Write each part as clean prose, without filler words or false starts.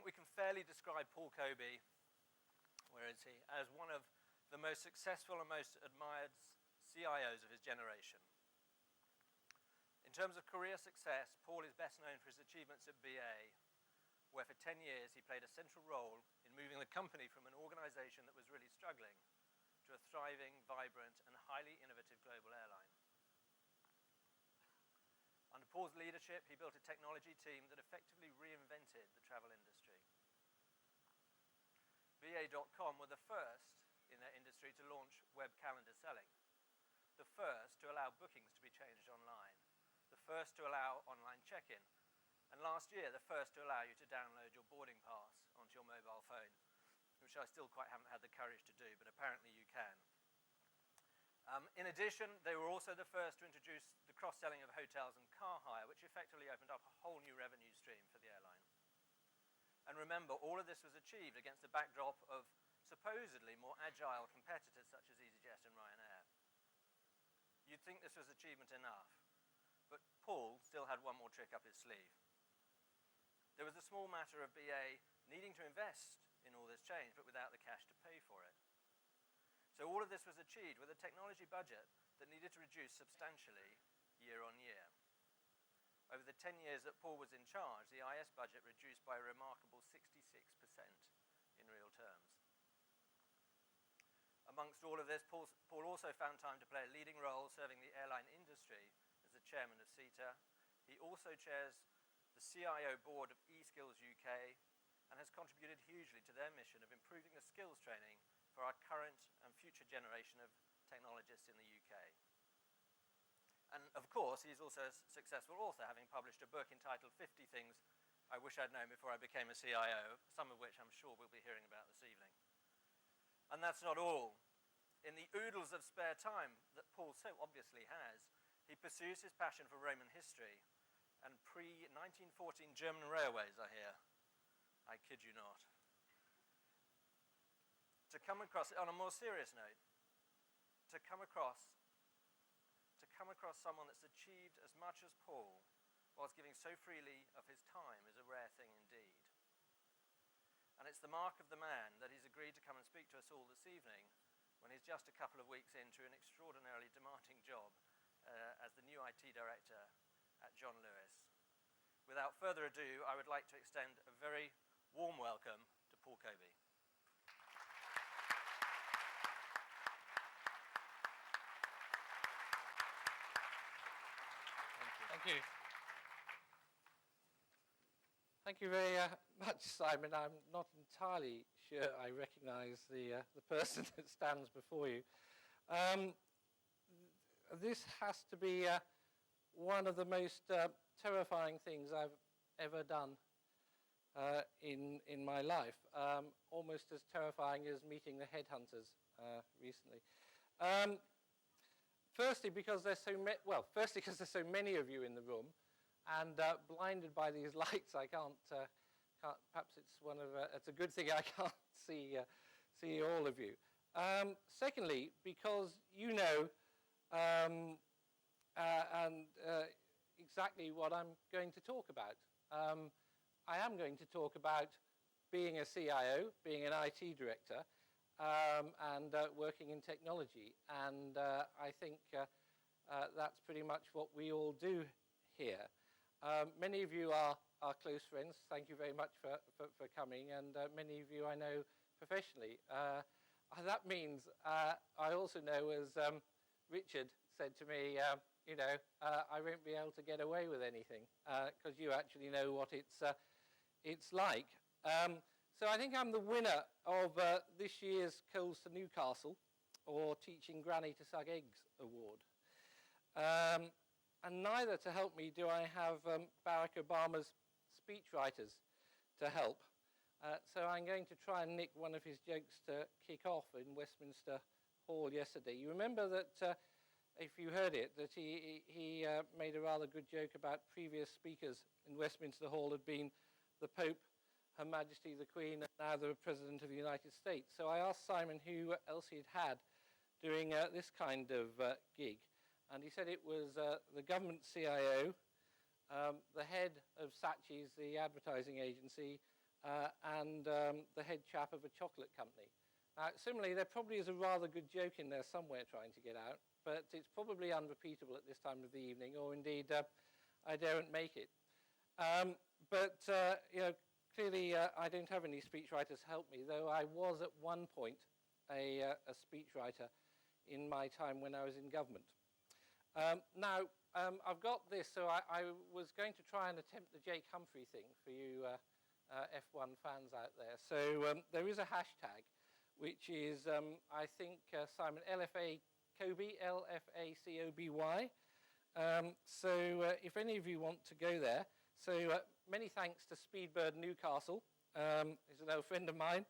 we can fairly describe Paul Coby, where is he, as one of the most successful and most admired CIOs of his generation. In terms of career success, Paul is best known for his achievements at BA, where for 10 years he played a central role in moving the company from an organization that was really struggling to a thriving, vibrant, and highly innovative global airline. Under Paul's leadership, he built a technology team that effectively reinvented the travel industry. BA.com were the first in their industry to launch web calendar selling, the first to allow bookings to be changed online, the first to allow online check-in, and last year, the first to allow you to download your boarding pass onto your mobile phone, which I still quite haven't had the courage to do, but apparently you can. In addition, they were also the first to introduce the cross-selling of hotels and car hire, which effectively opened up a whole new revenue stream for the airline. And remember, all of this was achieved against the backdrop of supposedly more agile competitors such as EasyJet and Ryanair. You'd think this was achievement enough, but Paul still had one more trick up his sleeve. There was the small matter of BA needing to invest in all this change, but without the cash to pay for it. So all of this was achieved with a technology budget that needed to reduce substantially year on year. Over the 10 years that Paul was in charge, the IS budget reduced by a remarkable 66% in real terms. Amongst all of this, Paul also found time to play a leading role serving the airline industry as the chairman of CETA. He also chairs the CIO board of eSkills UK and has contributed hugely to their mission of improving the skills training for our current and future generation of technologists in the UK. And of course, he's also a successful author, having published a book entitled 50 Things I Wish I'd Known Before I Became a CIO, some of which I'm sure we'll be hearing about this evening. And that's not all. In the oodles of spare time that Paul so obviously has, he pursues his passion for Roman history and pre-1914 German railways, I hear. I kid you not. To come across, on a more serious note, to come across someone that's achieved as much as Paul whilst giving so freely of his time is a rare thing indeed. And it's the mark of the man that he's agreed to come and speak to us all this evening when he's just a couple of weeks into an extraordinarily demanding job as the new IT director at John Lewis. Without further ado, I would like to extend a very warm welcome to Paul Coby. Thank you. Thank you very much, Simon. I'm not entirely sure I recognize the person that stands before you. This has to be one of the most terrifying things I've ever done in my life, almost as terrifying as meeting the headhunters recently. Firstly, because there's because there's so many of you in the room, and blinded by these lights, I can't. Perhaps it's it's a good thing I can't see all of you. Secondly, because you know exactly what I'm going to talk about. I am going to talk about being a CIO, being an IT director, and working in technology. And I think that's pretty much what we all do here. Many of you are close friends. Thank you very much for coming. And many of you I know professionally. That means I also know, as Richard said to me, I won't be able to get away with anything because you actually know what it's like. So I think I'm the winner of this year's Coals to Newcastle or Teaching Granny to Suck Eggs award. And neither, to help me, do I have Barack Obama's speechwriters to help. So I'm going to try and nick one of his jokes to kick off in Westminster Hall yesterday. You remember that, if you heard it, that he made a rather good joke about previous speakers in Westminster Hall had been the Pope, Her Majesty the Queen, and now the President of the United States. So I asked Simon who else he'd had doing this kind of gig. And he said it was the government CIO, the head of Saatchi's, the advertising agency, and the head chap of a chocolate company. Similarly, there probably is a rather good joke in there somewhere trying to get out, but it's probably unrepeatable at this time of the evening, or indeed I daren't make it. Clearly I don't have any speechwriters help me, though I was at one point a speechwriter in my time when I was in government. I've got this, so I was going to try and attempt the Jake Humphrey thing for you F1 fans out there. So there is a hashtag, which is, I think, Simon, LFA Coby, LFACOBY. If any of you want to go there, so many thanks to Speedbird Newcastle, who's an old friend of mine,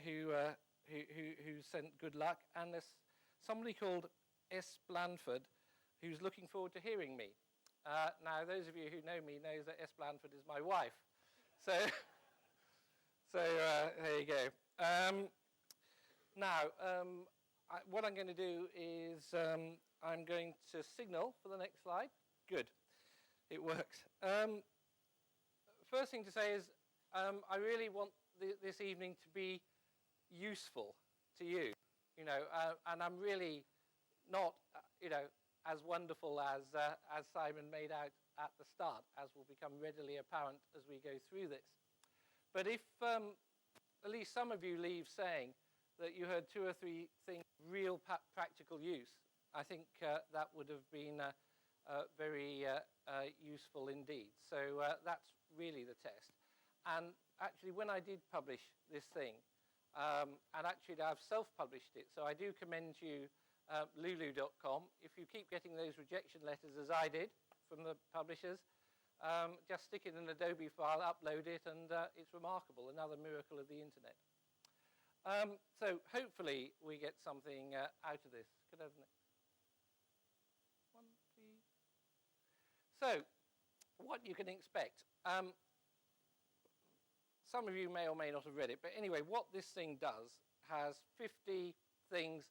who sent good luck, and there's somebody called S. Blandford who's looking forward to hearing me. Now, those of you who know me know that S. Blandford is my wife. So there you go. What I'm going to do is I'm going to signal for the next slide. Good. It works. First thing to say is I really want this evening to be useful to you, and I'm really not, as wonderful as Simon made out at the start, as will become readily apparent as we go through this. But if at least some of you leave saying that you heard 2 or 3 things of real practical use, I think that would have been very useful indeed. So that's really the test. And actually, when I did publish this thing, and actually I've self-published it, so I do commend you lulu.com. If you keep getting those rejection letters as I did from the publishers, just stick it in an Adobe file, upload it, and it's remarkable, another miracle of the internet. So hopefully we get something out of this. Could I have the next one, please? So what you can expect. Some of you may or may not have read it, but anyway, what this thing does has 50 things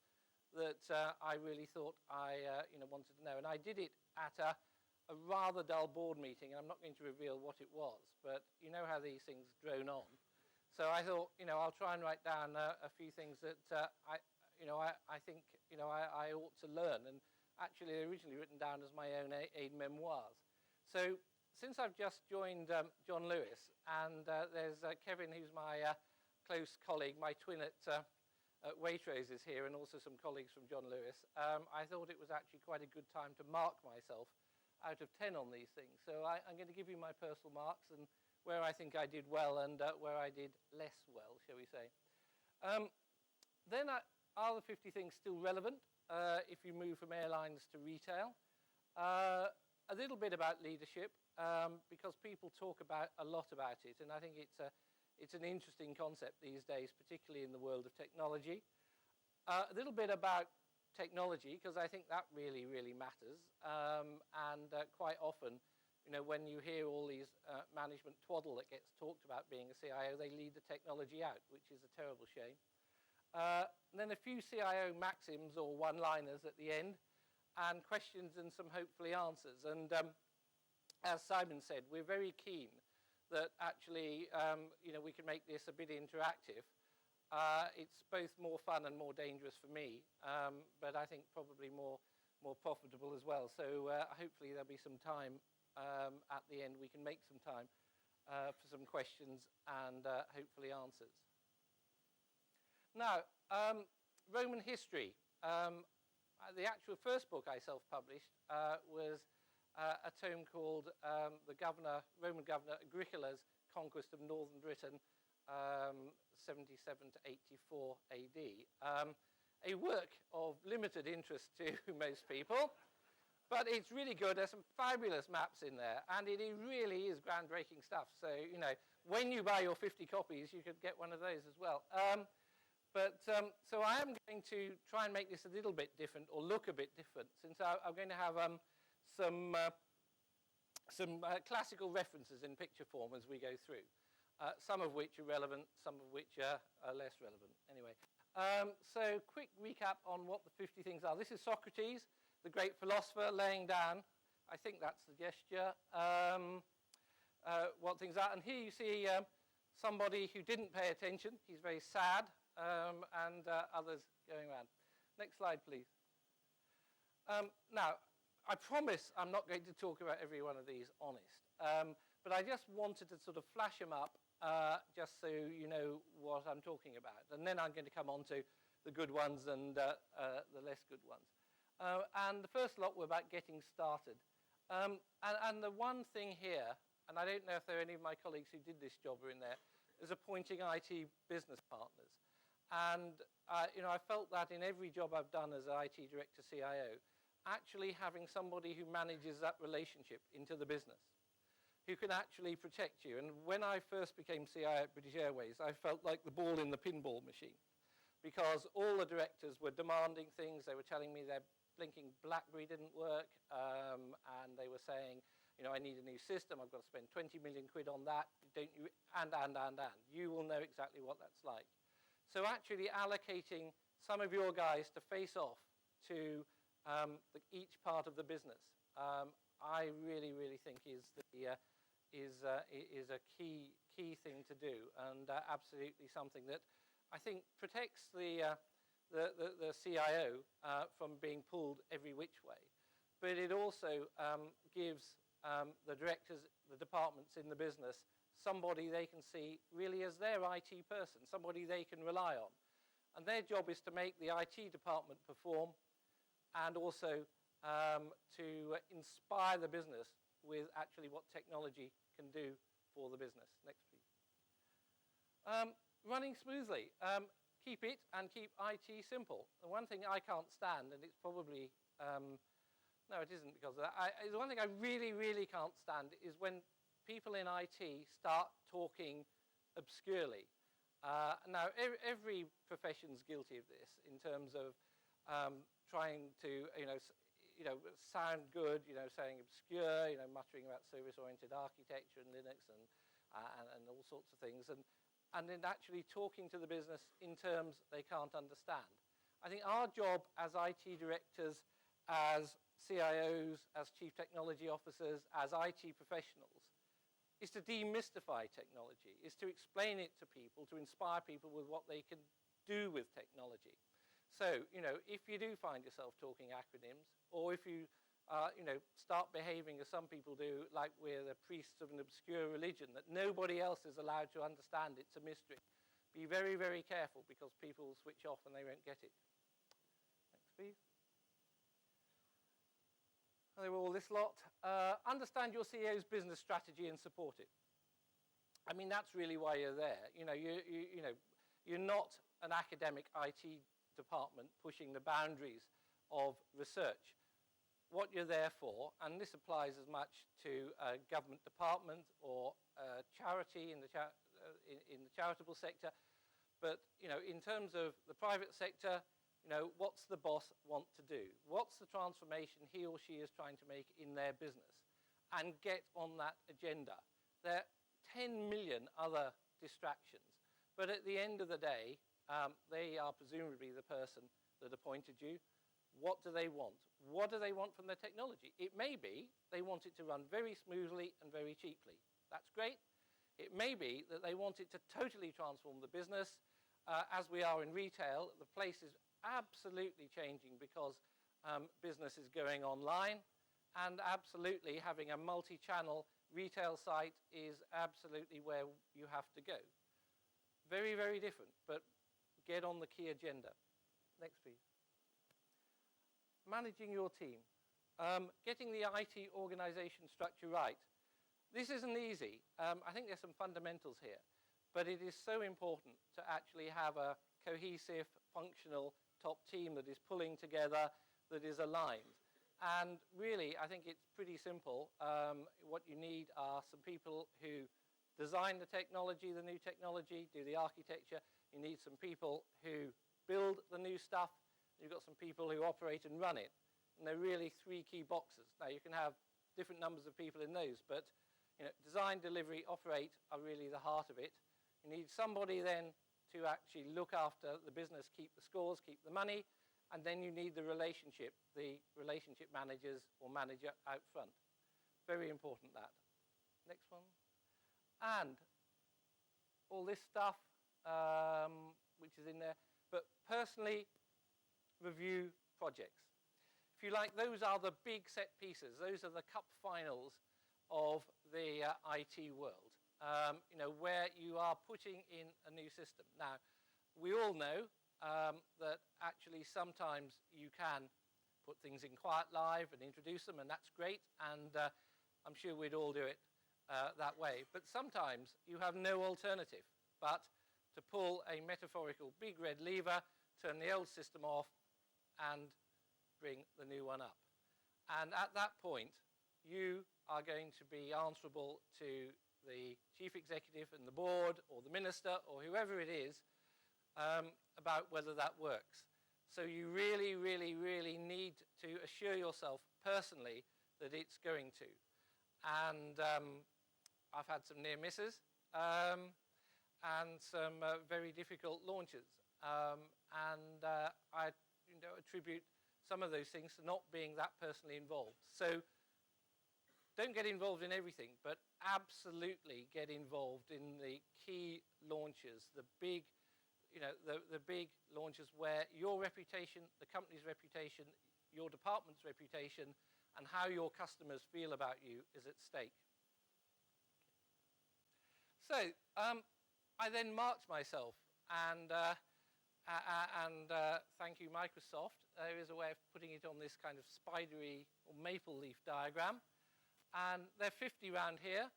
that I really thought I wanted to know. And I did it at a rather dull board meeting, and I'm not going to reveal what it was, but you know how these things drone on. So I thought, I'll try and write down a few things that I think, I ought to learn. And actually, originally written down as my own aid memoirs. So since I've just joined John Lewis, and there's Kevin, who's my close colleague, my twin at Waitrose is here, and also some colleagues from John Lewis, I thought it was actually quite a good time to mark myself out of 10 on these things. So I'm going to give you my personal marks and where I think I did well and where I did less well, shall we say. Then are the 50 things still relevant if you move from airlines to retail? A little bit about leadership, because people talk a lot about it, and I think it's an interesting concept these days, particularly in the world of technology. A little bit about technology, because I think that really, really matters. And quite often, when you hear all these management twaddle that gets talked about being a CIO, they leave the technology out, which is a terrible shame. And then a few CIO maxims or one-liners at the end, and questions and some hopefully answers. And as Simon said, we're very keen that actually, we can make this a bit interactive. It's both more fun and more dangerous for me, but I think probably more profitable as well. So hopefully there'll be some time at the end. We can make some time for some questions and hopefully answers. Now, Roman history. The actual first book I self-published was a tome called Roman Governor Agricola's Conquest of Northern Britain, 77 to 84 AD. A work of limited interest to most people, but it's really good. There's some fabulous maps in there, and it really is groundbreaking stuff. So, when you buy your 50 copies, you could get one of those as well. So I am going to try and make this a little bit different, or look a bit different, since I'm going to have some classical references in picture form as we go through, some of which are relevant, some of which are less relevant. Anyway, so quick recap on what the 50 things are. This is Socrates, the great philosopher, laying down, I think that's the gesture, what things are. And here you see somebody who didn't pay attention. He's very sad, and others going around. Next slide, please. Now, I promise I'm not going to talk about every one of these honest, but I just wanted to sort of flash them up just so you know what I'm talking about. And then I'm going to come on to the good ones and the less good ones. And the first lot were about getting started. And the one thing here, and I don't know if there are any of my colleagues who did this job are in there, is appointing IT business partners. And you know, I felt that in every job I've done as an IT director, CIO, actually having somebody who manages that relationship into the business, who can actually protect you. And when I first became CIO at British Airways, I felt like the ball in the pinball machine, because all the directors were demanding things. They were telling me their blinking BlackBerry didn't work, and they were saying, you know, I need a new system. I've got to spend 20 million quid on that. Don't you? And. You will know exactly what that's like. So actually allocating some of your guys to face off to each part of the business, I really think is a key thing to do, and absolutely something that I think protects the CIO from being pulled every which way, but it also gives the directors, the departments in the business, somebody they can see really as their IT person, somebody they can rely on. And their job is to make the IT department perform, and also to inspire the business with actually what technology can do for the business. Next, please. Running smoothly. Keep it and keep IT simple. The one thing I can't stand, and it's probably, no, it isn't because of that. The one thing I really can't stand is when people in IT start talking obscurely. Now, every profession's guilty of this in terms of trying to, sound good, saying obscure, muttering about service-oriented architecture and Linux and all sorts of things, and then actually talking to the business in terms they can't understand. I think our job as IT directors, as CIOs, as chief technology officers, as IT professionals, is to demystify technology, is to explain it to people, to inspire people with what they can do with technology. So, if you do find yourself talking acronyms, or if you, start behaving as some people do, like we're the priests of an obscure religion that nobody else is allowed to understand, it's a mystery, be very careful, because people will switch off and they won't get it. Next, please. They were all this lot. Understand your CEO's business strategy and support it. I mean, that's really why you're there. You're not an academic IT department pushing the boundaries of research. What you're there for, and this applies as much to a government department or a charity in the charitable sector, but in terms of the private sector, what's the boss want to do? What's the transformation he or she is trying to make in their business? And get on that agenda. There are 10 million other distractions, but at the end of the day, they are presumably the person that appointed you. What do they want? What do they want from their technology? It may be they want it to run very smoothly and very cheaply. That's great. It may be that they want it to totally transform the business. As we are in retail, the place is absolutely changing because business is going online, and absolutely having a multi-channel retail site is absolutely where you have to go. Very different, but get on the key agenda. Next, please. Managing your team. Getting the IT organization structure right. This isn't easy. I think there's some fundamentals here, but it is so important to actually have a cohesive, functional top team that is pulling together, that is aligned. And really, I think it's pretty simple. What you need are some people who design the technology, the new technology, do the architecture. You need some people who build the new stuff. You've got some people who operate and run it. And they're really three key boxes. Now, you can have different numbers of people in those, but design, delivery, operate are really the heart of it. You need somebody then to actually look after the business, keep the scores, keep the money, and then you need the relationship managers or manager out front. Very important, that. Next one. and all this stuff, which is in there, but personally review projects. If you like, those are the big set pieces. Those are the cup finals of the IT world, where you are putting in a new system. Now, we all know that actually sometimes you can put things in quiet live and introduce them, and that's great, and I'm sure we'd all do it that way. But sometimes you have no alternative but to pull a metaphorical big red lever, turn the old system off, and bring the new one up. And at that point, you are going to be answerable to the chief executive and the board or the minister or whoever it is about whether that works. So you really, really, really need to assure yourself personally that it's going to. And I've had some near misses and some very difficult launches. And I attribute some of those things to not being that personally involved. So don't get involved in everything, but absolutely get involved in the key launches, the big, the big launches where your reputation, the company's reputation, your department's reputation, and how your customers feel about you is at stake. So I then marked myself, and thank you, Microsoft. There is a way of putting it on this kind of spidery or maple leaf diagram. And they're 50 round here.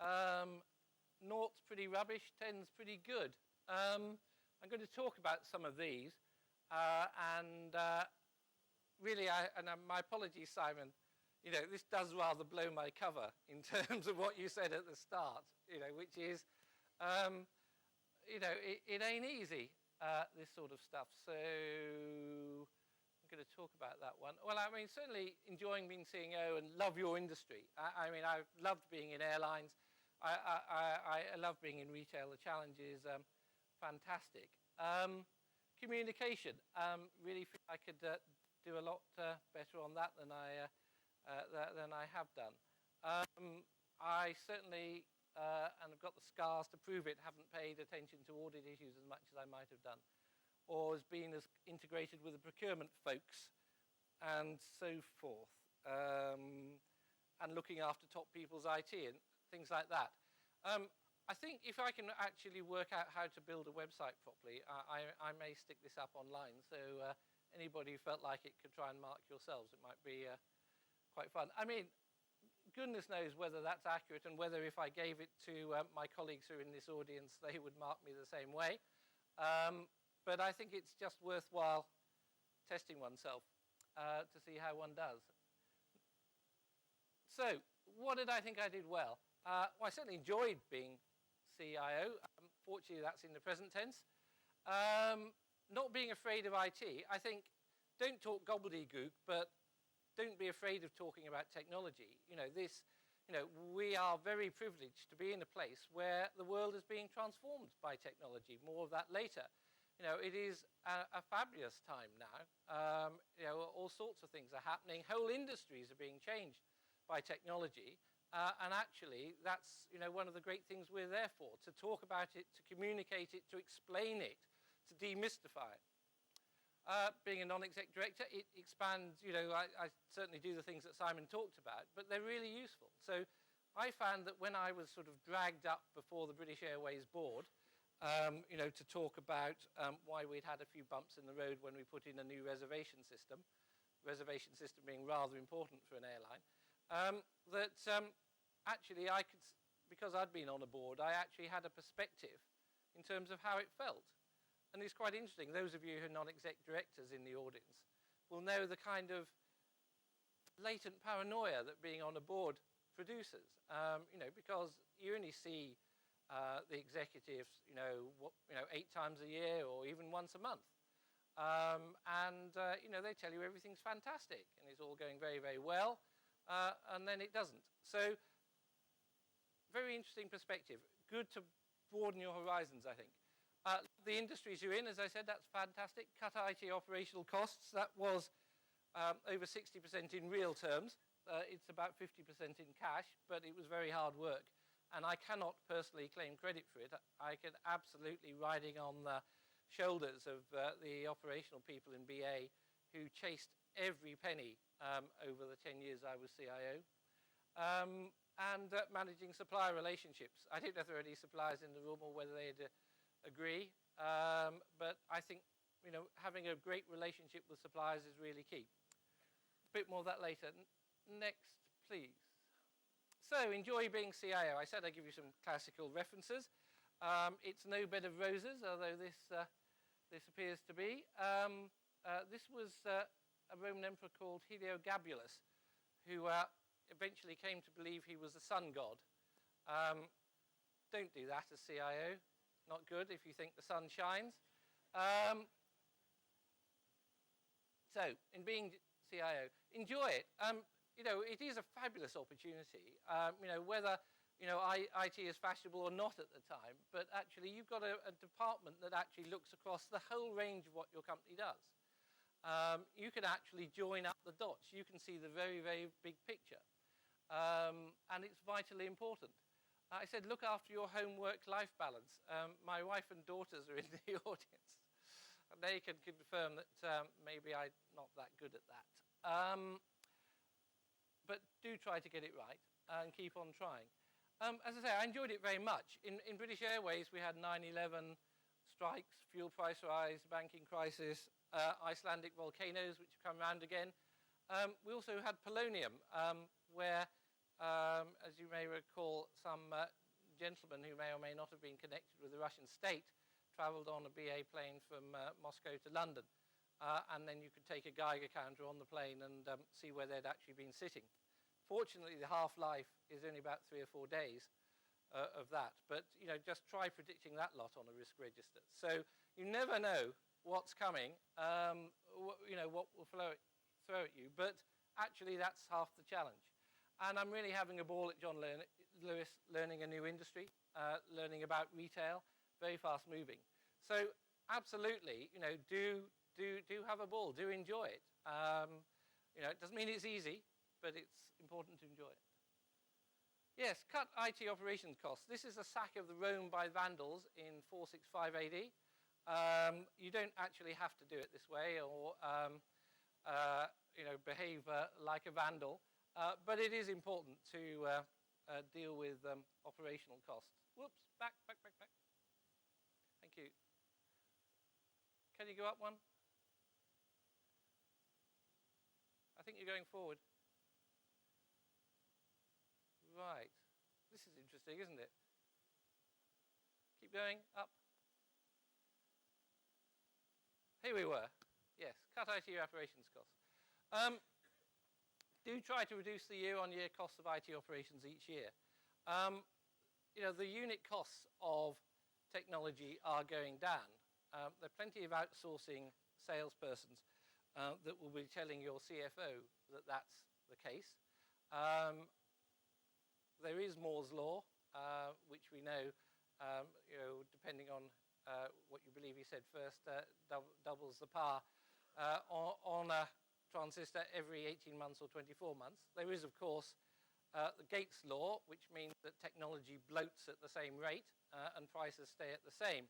0's pretty rubbish, 10's pretty good. I'm going to talk about some of these. Really, my apologies, Simon. This does rather blow my cover in terms of what you said at the start, which is, it ain't easy, this sort of stuff. So I'm going to talk about that one. Well, I mean, certainly enjoying being CEO and love your industry. I mean, I've loved being in airlines. I love being in retail. The challenge is fantastic. Communication. Really feel I could do a lot better on that than I have done. I certainly, and I've got the scars to prove it, haven't paid attention to audit issues as much as I might have done, or has been as integrated with the procurement folks and so forth, and looking after top people's IT and things like that. I think if I can actually work out how to build a website properly, I may stick this up online, so anybody who felt like it could try and mark yourselves. It might be quite fun. I mean, goodness knows whether that's accurate and whether if I gave it to my colleagues who are in this audience, they would mark me the same way. But I think it's just worthwhile testing oneself to see how one does. So, what did I think I did well? Well, I certainly enjoyed being CIO. Fortunately, that's in the present tense. Not being afraid of IT. I think don't talk gobbledygook, but don't be afraid of talking about technology. We are very privileged to be in a place where the world is being transformed by technology. More of that later. It is a fabulous time now. All sorts of things are happening. Whole industries are being changed by technology. And actually, that's one of the great things we're there for, to talk about it, to communicate it, to explain it, to demystify it. Being a non-exec director, it expands, I certainly do the things that Simon talked about, but they're really useful. So I found that when I was sort of dragged up before the British Airways board, to talk about why we'd had a few bumps in the road when we put in a new reservation system being rather important for an airline, actually I could, because I'd been on a board, I actually had a perspective in terms of how it felt. And it's quite interesting. Those of you who are non-exec directors in the audience will know the kind of latent paranoia that being on a board produces. Because you only see the executives, 8 times a year or even once a month. They tell you everything's fantastic and it's all going very, very well, and then it doesn't. So, very interesting perspective. Good to broaden your horizons, I think. The industries you're in, as I said, that's fantastic. Cut IT operational costs. That was over 60% in real terms. It's about 50% in cash, but it was very hard work. and I cannot personally claim credit for it. I could absolutely riding on the shoulders of the operational people in BA who chased every penny over the 10 years I was CIO. And managing supplier relationships. I don't know if there are any suppliers in the room or whether they'd agree, but I think having a great relationship with suppliers is really key. A bit more of that later. Next, please. So, enjoy being CIO. I said I'd give you some classical references. It's no bed of roses, although this appears to be. This was a Roman emperor called Heliogabalus, who eventually came to believe he was the sun god. Don't do that as CIO. Not good if you think the sun shines. So, in being CIO, enjoy it. It is a fabulous opportunity. Whether IT is fashionable or not at the time, but actually you've got a department that actually looks across the whole range of what your company does. You can actually join up the dots. You can see the very, very big picture. And it's vitally important. I said, look after your home-work-life balance. My wife and daughters are in the audience. And they can confirm that maybe I'm not that good at that. But do try to get it right and keep on trying. As I say, I enjoyed it very much. In British Airways, we had 9/11 strikes, fuel price rise, banking crisis, Icelandic volcanoes, which have come around again. We also had polonium, where, as you may recall, some gentlemen who may or may not have been connected with the Russian state traveled on a BA plane from Moscow to London. And then you could take a Geiger counter on the plane and see where they'd actually been sitting. Fortunately, the half-life is only about 3 or 4 days of that. But, just try predicting that lot on a risk register. So you never know what's coming, what will throw at you. But actually, that's half the challenge. And I'm really having a ball at John Lewis, learning a new industry, learning about retail, very fast moving. So absolutely, do have a ball, do enjoy it. It doesn't mean it's easy, but it's important to enjoy it. Yes, cut IT operations costs. This is a sack of the Rome by Vandals in 465 AD. You don't actually have to do it this way or behave like a vandal, but it is important to deal with operational costs. Whoops, back. Thank you. Can you go up one? I think you're going forward. Right. This is interesting, isn't it? Keep going, up. Here we were. Yes, cut IT operations costs. Do try to reduce the year-on-year costs of IT operations each year. The unit costs of technology are going down. There are plenty of outsourcing salespersons that will be telling your CFO that that's the case. There is Moore's law, which we know, depending on what you believe he said first, doubles the power on a transistor every 18 months or 24 months. There is, of course, the Gates law, which means that technology bloats at the same rate and prices stay at the same.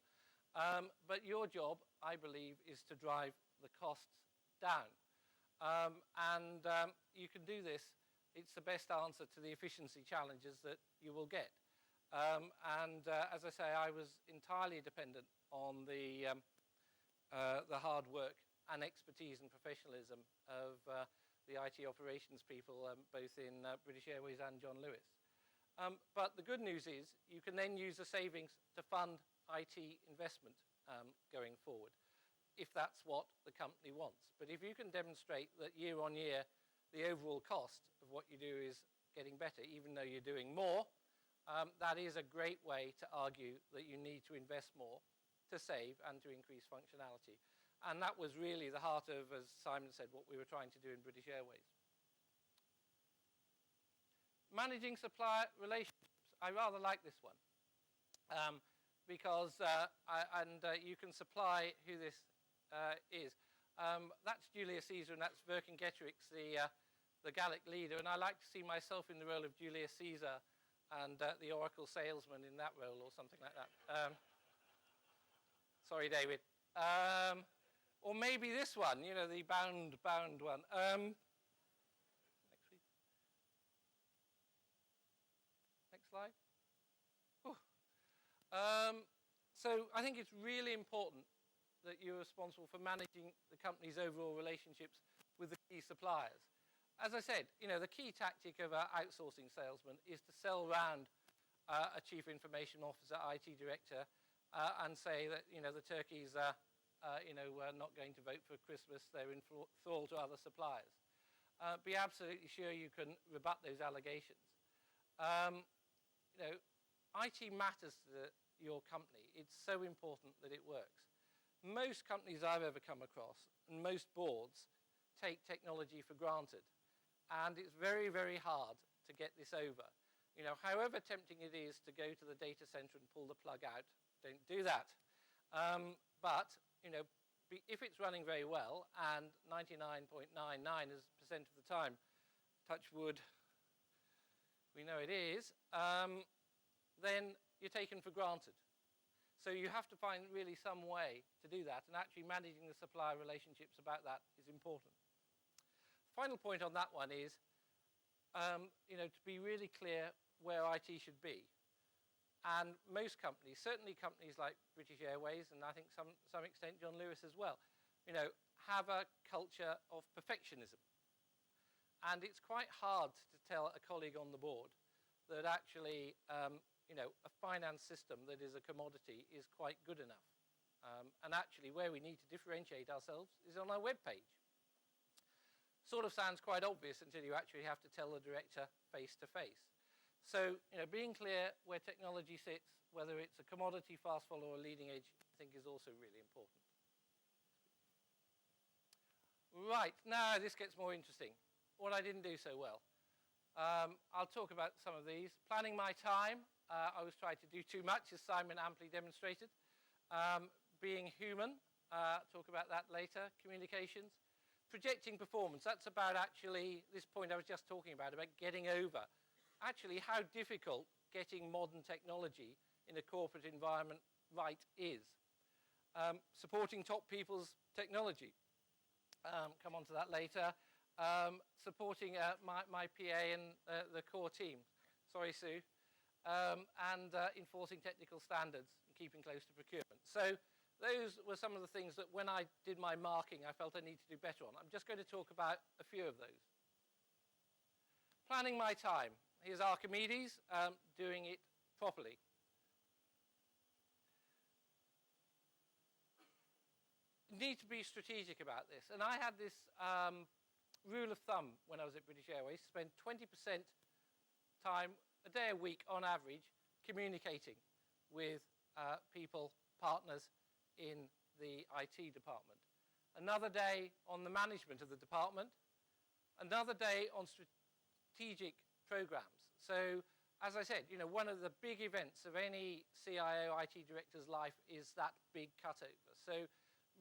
But your job, I believe, is to drive the costs down. You can do this. It's the best answer to the efficiency challenges that you will get. As I say, I was entirely dependent on the hard work and expertise and professionalism of the IT operations people, both in British Airways and John Lewis. But the good news is you can then use the savings to fund IT investment going forward, if that's what the company wants. But if you can demonstrate that year on year, the overall cost of what you do is getting better, even though you're doing more, that is a great way to argue that you need to invest more to save and to increase functionality. And that was really the heart of, as Simon said, what we were trying to do in British Airways. Managing supplier relationships. I rather like this one because you can supply who this is. That's Julius Caesar and that's Vercingetorix, the Gallic leader. And I like to see myself in the role of Julius Caesar and the Oracle salesman in that role or something like that. Sorry, David. Or maybe this one, you know, the bound one. Next, please. Next slide. So I think it's really important that you're responsible for managing the company's overall relationships with the key suppliers. As I said, you know, the key tactic of an outsourcing salesman is to sell around a chief information officer, IT director, and say that, you know, the turkeys are, not going to vote for Christmas. They're in thrall to other suppliers. Be absolutely sure you can rebut those allegations. IT matters to your company. It's so important that it works. Most companies I've ever come across, and most boards, take technology for granted. And it's very, very hard to get this over. You know, however tempting it is to go to the data center and pull the plug out, don't do that. But, you know, if it's running very well, and 99.99% of the time, touch wood, we know it is, then you're taken for granted. So you have to find really some way to do that, and actually managing the supplier relationships about that is important. Final point on that one is, to be really clear where IT should be. And most companies, certainly companies like British Airways, and I think some extent John Lewis as well, you know, have a culture of perfectionism. And it's quite hard to tell a colleague on the board that actually, a finance system that is a commodity is quite good enough. And actually, where we need to differentiate ourselves is on our webpage. Sort of sounds quite obvious until you actually have to tell the director face to face. So, you know, being clear where technology sits, whether it's a commodity, fast follower, or leading edge, I think is also really important. Right, now this gets more interesting. What I didn't do so well. I'll talk about some of these. Planning my time. I was trying to do too much, as Simon amply demonstrated. Being human. Talk about that later. Communications. Projecting performance. That's about actually this point I was just talking about getting over. Actually, how difficult getting modern technology in a corporate environment right is. Supporting top people's technology. Come on to that later. Supporting my PA and the core team. Sorry, Sue. And enforcing technical standards and keeping close to procurement. So those were some of the things that when I did my marking, I felt I needed to do better on. I'm just going to talk about a few of those. Planning my time. Here's Archimedes doing it properly. Need to be strategic about this. And I had this rule of thumb when I was at British Airways, spend 20% time, a day a week on average, communicating with people, partners in the IT department. Another day on the management of the department. Another day on strategic programs. So, as I said, you know, one of the big events of any CIO IT director's life is that big cutover. So,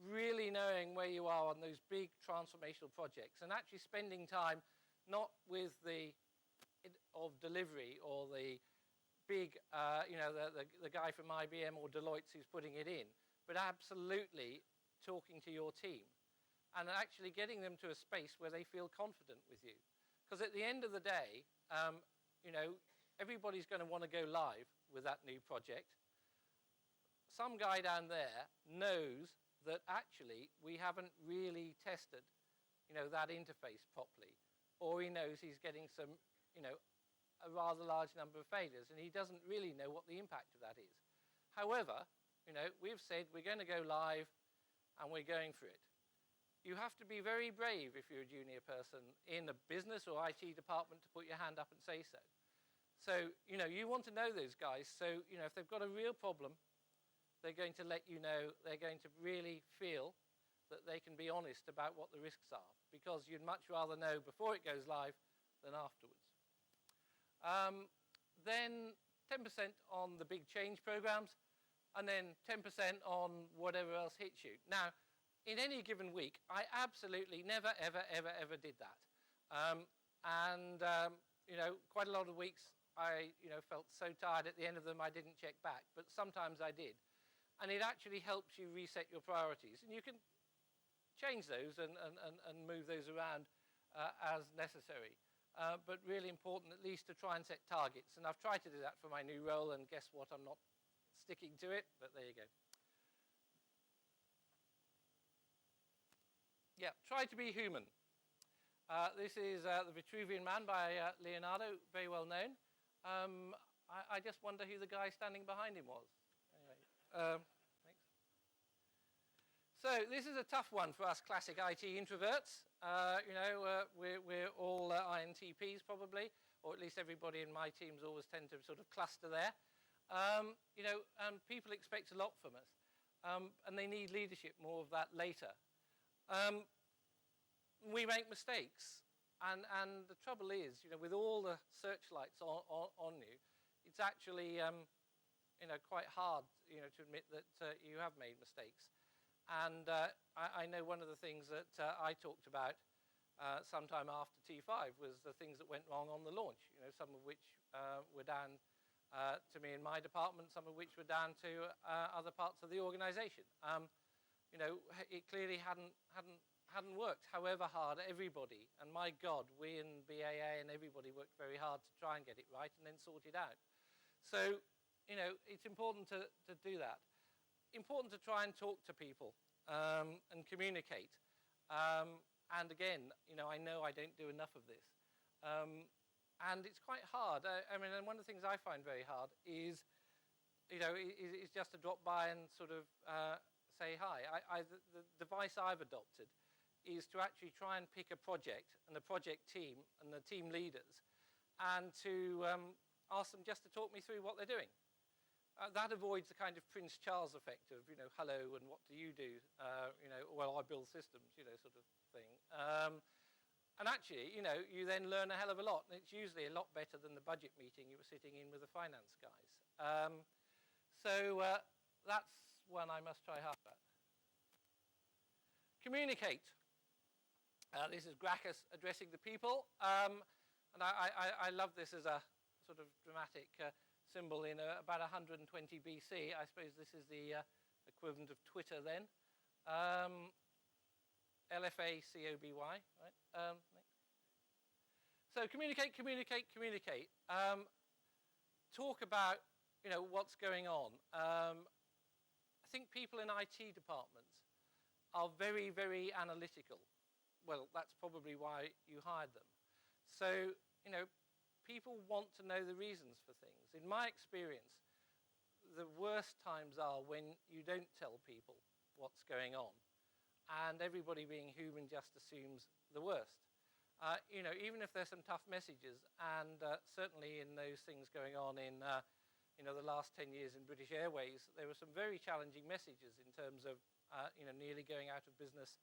really knowing where you are on those big transformational projects and actually spending time not with the of delivery or the big, the guy from IBM or Deloitte who's putting it in, but absolutely talking to your team and actually getting them to a space where they feel confident with you. Because at the end of the day, everybody's going to want to go live with that new project. Some guy down there knows that actually we haven't really tested, that interface properly, or he knows he's getting some, a rather large number of failures, and he doesn't really know what the impact of that is. However, we've said we're going to go live, and we're going for it. You have to be very brave if you're a junior person in a business or IT department to put your hand up and say so. So, you want to know those guys. So, if they've got a real problem, they're going to let you know. They're going to really feel that they can be honest about what the risks are, because you'd much rather know before it goes live than afterwards. Then 10% on the big change programs, and then 10% on whatever else hits you. Now, in any given week, I absolutely never, ever, ever, ever did that. Quite a lot of weeks I felt so tired at the end of them I didn't check back, but sometimes I did. And it actually helps you reset your priorities. And you can change those and move those around as necessary. But really important at least to try and set targets. And I've tried to do that for my new role, and guess what? I'm not sticking to it, but there you go. Yeah, try to be human. This is The Vitruvian Man by Leonardo, very well known. I just wonder who the guy standing behind him was. Anyway, thanks. So this is a tough one for us classic IT introverts. We're all INTPs probably, or at least everybody in my teams always tend to sort of cluster there. And people expect a lot from us, and they need leadership, more of that later. We make mistakes, and the trouble is, with all the searchlights on you, it's actually quite hard to admit that you have made mistakes. And I know one of the things that I talked about sometime after T5 was the things that went wrong on the launch, some of which were down to me in my department, some of which were down to other parts of the organization. It clearly hadn't worked, however hard everybody, and my God, we in BAA and everybody worked very hard to try and get it right and then sort it out. So, it's important to do that. Important to try and talk to people and communicate. And again, I know I don't do enough of this. And it's quite hard. And one of the things I find very hard is, is just to drop by and sort of say hi. The device I've adopted is to actually try and pick a project and the project team and the team leaders and to ask them just to talk me through what they're doing. That avoids the kind of Prince Charles effect of, hello, and what do you do? Well, I build systems, sort of thing. And actually, you then learn a hell of a lot, and it's usually a lot better than the budget meeting you were sitting in with the finance guys. So that's one I must try hard at. Communicate. This is Gracchus addressing the people. And I love this as a sort of dramatic symbol in about 120 BC. I suppose this is the equivalent of Twitter then. LFA-COBY, right? So communicate. Talk about, what's going on. I think people in IT departments are very, very analytical. Well, that's probably why you hired them. So, people want to know the reasons for things. In my experience, the worst times are when you don't tell people what's going on, and everybody being human just assumes the worst. Even if there's some tough messages, and certainly in those things going on in the last 10 years in British Airways, there were some very challenging messages in terms of nearly going out of business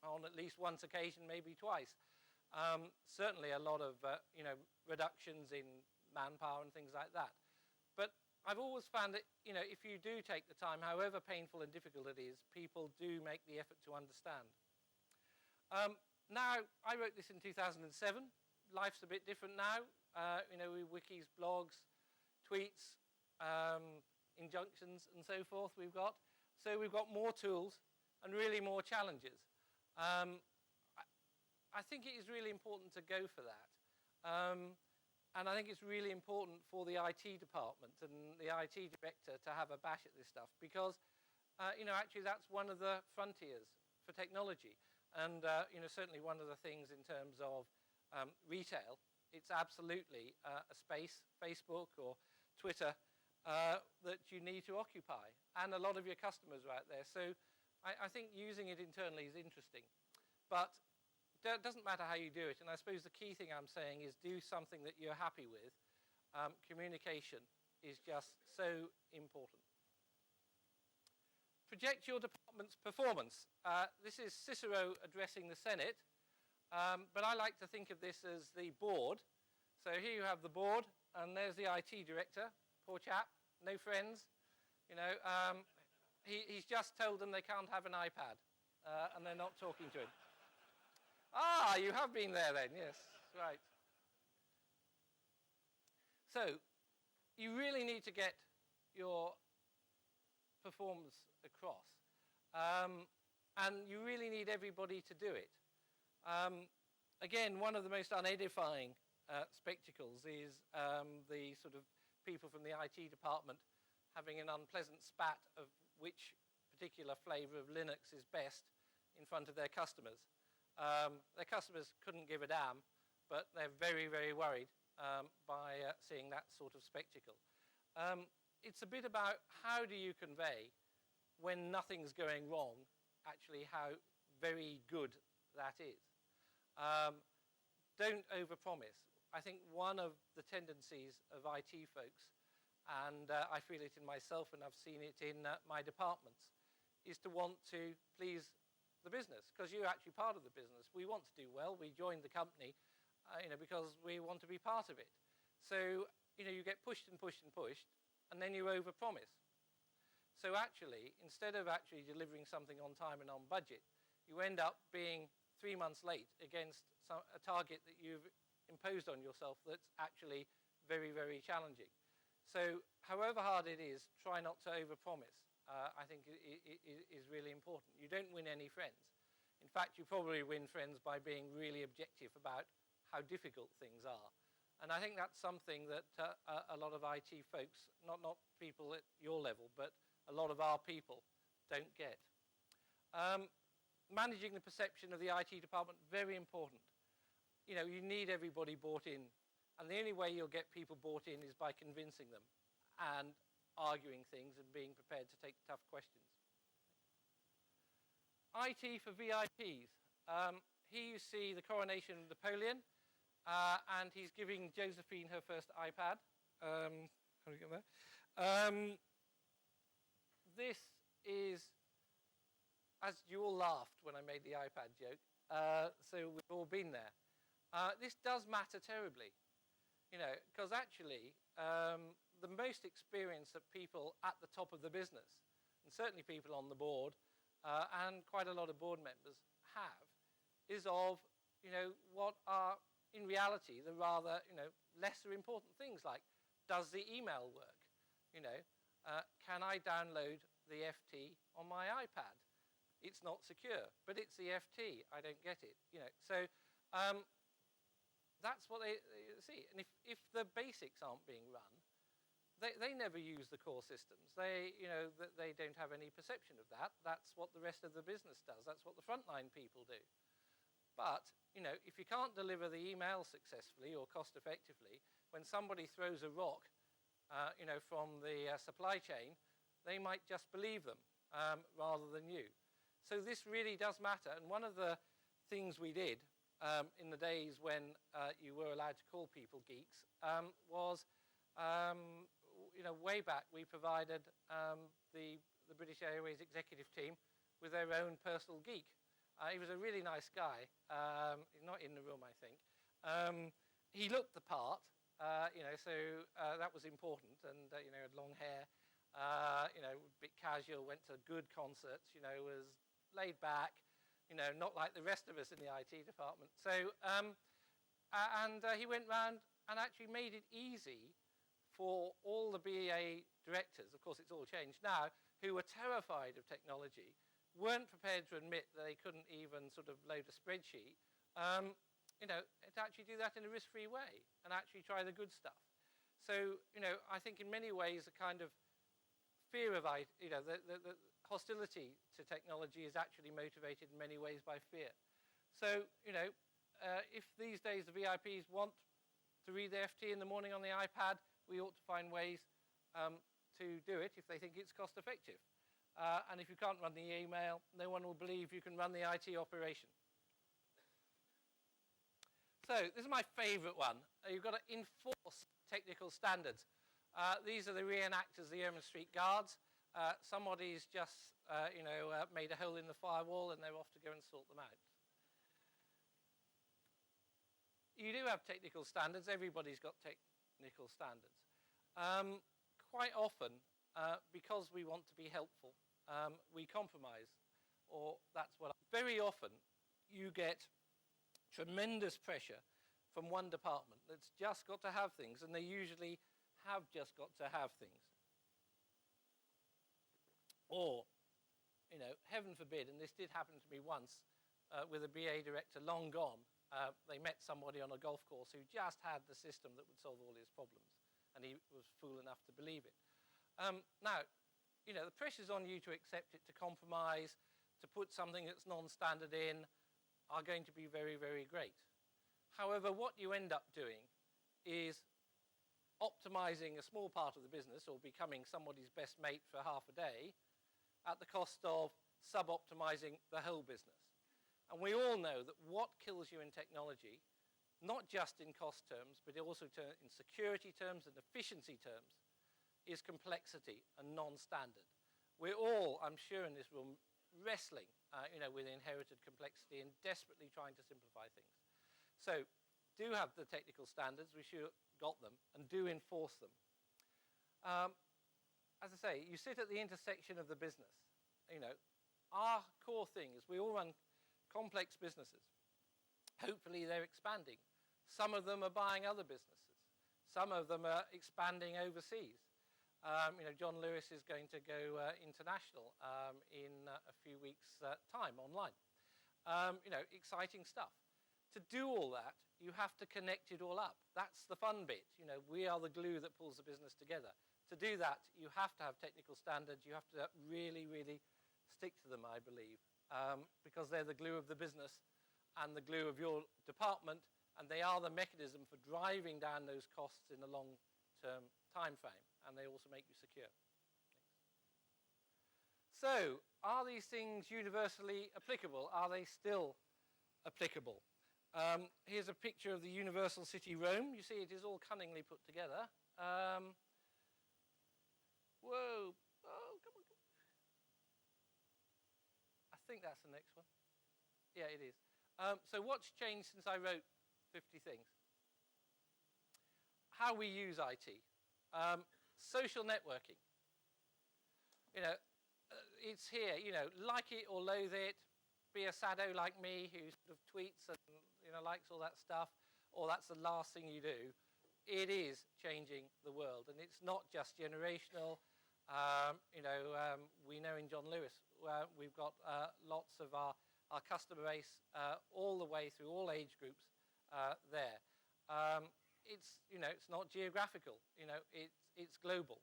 on at least once occasion, maybe twice. Certainly a lot of reductions in manpower and things like that. But I've always found that if you do take the time, however painful and difficult it is, people do make the effort to understand. Now, I wrote this in 2007. Life's a bit different now. Wikis, blogs, tweets, injunctions, and so forth we've got. So we've got more tools and really more challenges. I think it is really important to go for that. And I think it's really important for the IT department and the IT director to have a bash at this stuff because, actually that's one of the frontiers for technology. And, certainly one of the things in terms of retail, it's absolutely a space, Facebook or Twitter, that you need to occupy. And a lot of your customers are out there. So I think using it internally is interesting. But it doesn't matter how you do it. And I suppose the key thing I'm saying is do something that you're happy with. Communication is just so important. Project your department's performance. This is Cicero addressing the Senate. But I like to think of this as the board. So here you have the board, and there's the IT director. Poor chap, no friends. He's just told them they can't have an iPad, and they're not talking to him. Ah, you have been there then, yes, right. So you really need to get your performance across. And you really need everybody to do it. Again, one of the most unedifying spectacles is the sort of people from the IT department having an unpleasant spat of which particular flavor of Linux is best in front of their customers. Their customers couldn't give a damn, but they're very, very worried by seeing that sort of spectacle. It's a bit about how do you convey when nothing's going wrong, actually how very good that is. Don't overpromise. I think one of the tendencies of IT folks, and I feel it in myself and I've seen it in my departments, is to want to please the business, because you're actually part of the business. We want to do well. We joined the company because we want to be part of it. So you get pushed and pushed and pushed, and then you overpromise. So actually, instead of actually delivering something on time and on budget, you end up being 3 months late against a target that you've imposed on yourself that's actually very, very challenging. So however hard it is, try not to overpromise. I think is really important. You don't win any friends. In fact, you probably win friends by being really objective about how difficult things are. And I think that's something that a lot of IT folks, not people at your level, but a lot of our people don't get. Managing the perception of the IT department, very important. You need everybody bought in. And the only way you'll get people bought in is by convincing them and arguing things and being prepared to take tough questions. IT for VIPs. Here you see the coronation of Napoleon, and he's giving Josephine her first iPad. How do we get there? This is, as you all laughed when I made the iPad joke, so we've all been there. This does matter terribly, because actually the most experience that people at the top of the business, and certainly people on the board, and quite a lot of board members have, is of, what are in reality the rather, lesser important things like, does the email work? Can I download the FT on my iPad? It's not secure, but it's the FT. I don't get it. So that's what they see. And if the basics aren't being run, they never use the core systems. They don't have any perception of that. That's what the rest of the business does. That's what the frontline people do. But if you can't deliver the email successfully or cost effectively, when somebody throws a rock, from the supply chain, they might just believe them rather than you. So this really does matter. And one of the things we did in the days when you were allowed to call people geeks was, way back we provided the British Airways executive team with their own personal geek. He was a really nice guy. He's not in the room, I think. He looked the part, so that was important, and had long hair, a bit casual, went to good concerts, was laid back, not like the rest of us in the IT department. So, he went round and actually made it easy for all the BA directors, of course it's all changed now, who were terrified of technology, weren't prepared to admit that they couldn't even sort of load a spreadsheet, to actually do that in a risk-free way and actually try the good stuff. So, I think in many ways the kind of fear of the hostility to technology is actually motivated in many ways by fear. So, if these days the VIPs want to read the FT in the morning on the iPad, we ought to find ways to do it if they think it's cost effective. And if you can't run the email, no one will believe you can run the IT operation. So this is my favorite one. You've got to enforce technical standards. These are the reenactors, the Ermine Street Guards. Somebody's just, made a hole in the firewall and they're off to go and sort them out. You do have technical standards. Everybody's got technical standards. Quite often, because we want to be helpful, we compromise, or that's what. Very often, you get tremendous pressure from one department that's just got to have things, and they usually have just got to have things. Or, you know, heaven forbid, and this did happen to me once with a BA director long gone, they met somebody on a golf course who just had the system that would solve all his problems, and he was fool enough to believe it. Now, you know, the pressure's on you to accept it, to compromise, to put something that's non-standard in, are going to be very, very great. However, what you end up doing is optimizing a small part of the business or becoming somebody's best mate for half a day at the cost of sub-optimizing the whole business. And we all know that what kills you in technology, not just in cost terms, but also in security terms and efficiency terms, is complexity and non-standard. We're all, I'm sure in this room, wrestling you know, with inherited complexity and desperately trying to simplify things. So do have the technical standards, we sure got them, and do enforce them. As I say, you sit at the intersection of the business. You know, our core thing is we all run complex businesses. Hopefully they're expanding. Some of them are buying other businesses. Some of them are expanding overseas. You know, John Lewis is going to go international in a few weeks' time online. You know, exciting stuff. To do all that, you have to connect it all up. That's the fun bit. You know, we are the glue that pulls the business together. To do that, you have to have technical standards. You have to really, really stick to them, I believe, because they're the glue of the business and the glue of your department, and they are the mechanism for driving down those costs in the long-term time frame, and they also make you secure. So, are these things universally applicable? Are they still applicable? Here's a picture of the Universal City Rome. You see it is all cunningly put together. Whoa, oh, come on. I think that's the next one. Yeah, it is. So what's changed since I wrote 50 things? How we use IT. Social networking. You know, it's here, you know, like it or loathe it, be a sado like me who sort of tweets and, you know, likes all that stuff, or that's the last thing you do. It is changing the world, and it's not just generational. You know, we know in John Lewis, we've got lots of our customer base all the way through all age groups there. It's, you know, it's not geographical, you know, it's global,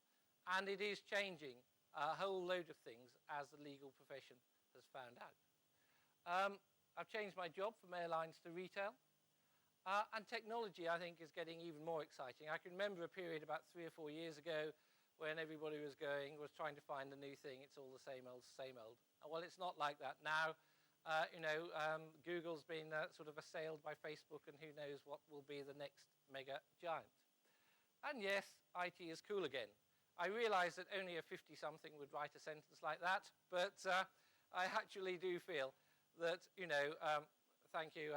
and it is changing a whole load of things as the legal profession has found out. I've changed my job from airlines to retail, and technology, I think, is getting even more exciting. I can remember a period about 3 or 4 years ago when everybody was trying to find a new thing. It's all the same old, same old. Well, it's not like that now. You know, Google's been sort of assailed by Facebook, and who knows what will be the next mega giant. And yes, IT is cool again. I realize that only a 50-something would write a sentence like that, but I actually do feel that, you know, thank you,